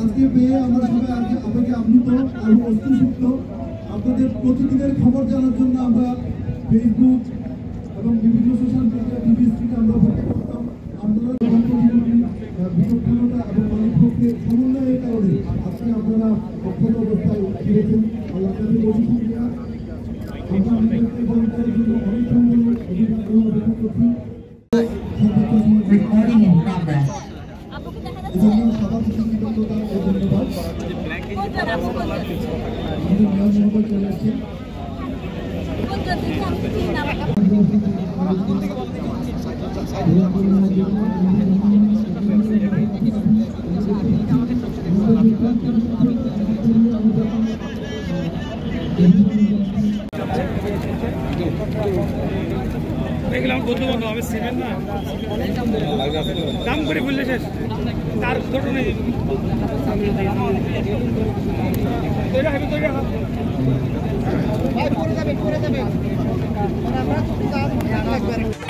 আজকে পেয়ে আমরা সবাই আপনাকে আপ্লুত এবং অস্ত্রসুপ্ত। আপনাদের প্রতিদিনের খবর জানার জন্য আমরা ফেসবুক এবং বিভিন্ন সোশ্যাল মিডিয়া টিভি স্ক্রিনে আমরা অপেক্ষা করতাম। আপনারা বিচক্ষণতা এবং মানবপক্ষে সমন্বয়ের কারণে আজকে আপনারা অক্ষত অবস্থায় ফিরেছেন। আল্লাহ কাছে বলি শুকরিয়া। আমরা আপনাদেরকে বলার জন্য অনেক সুন্দর অভিজ্ঞতা করছি। দেখলাম বন্ধু বান্ধব আমি ছিলেন না দাম করে বললে শেষ তার ছোট নেই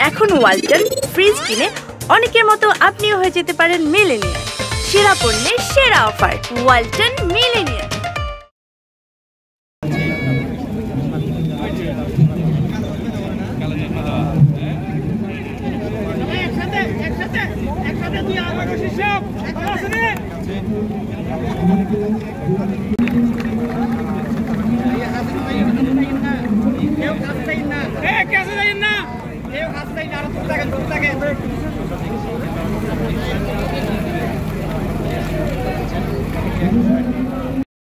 এখন ওয়ালটন ফ্রিজ কিনে অনেকের মতো আপনিও হয়ে যেতে পারেন মিলেনিয়ার। সেরা পণ্যের সেরা অফার, ওয়ালটন মিলেনিয়ার।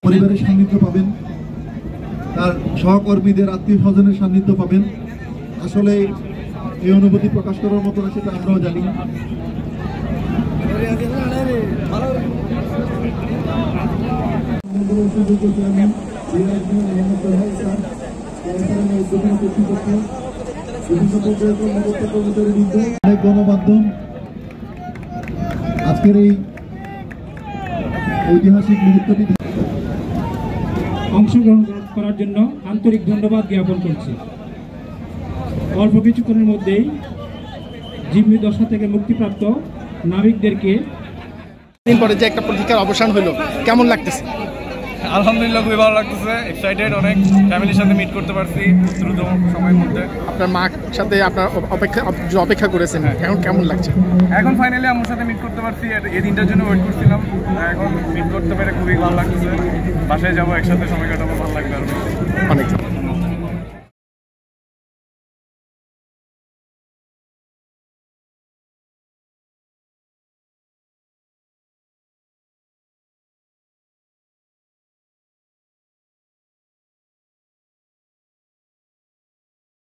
পরিবারের সান্নিধ্য পাবেন, তার সহকর্মীদের আত্মীয় স্বজনের সান্নিধ্য পাবেন। আসলে এই অনুভূতি প্রকাশ করার মতো না, সেটা আমরাও জানি। গণমাধ্যম আজকের এই ঐতিহাসিক মুহূর্তটি অংশগ্রহণ করার জন্য আন্তরিক ধন্যবাদ জ্ঞাপন করছি। অল্প কিছুক্ষণের মধ্যেই জিম্মি দশা থেকে মুক্তিপ্রাপ্ত নাবিকদেরকে দিন পরে যে একটা প্রতীক্ষার অবসান হলো, কেমন লাগতেছে? আলহামদুলিল্লাহ, খুবই ভালো লাগতেছে, এক্সাইটেড, অনেক ফ্যামিলির সাথে মিট করতে পারছি দ্রুত সময়ের মধ্যে। আপনার মার সাথে আপনার অপেক্ষা করেছেন, এখন কেমন লাগছে? এখন ফাইনালি আমার সাথে মিট করতে পারছি, এই দিনটার জন্য ওয়েট করছিলাম। এখন মিট করতে পেরে খুবই ভালো লাগতেছে। বাসায় যাবো, একসাথে সময় কাটাবো, ভালো লাগবে আরো। অনেক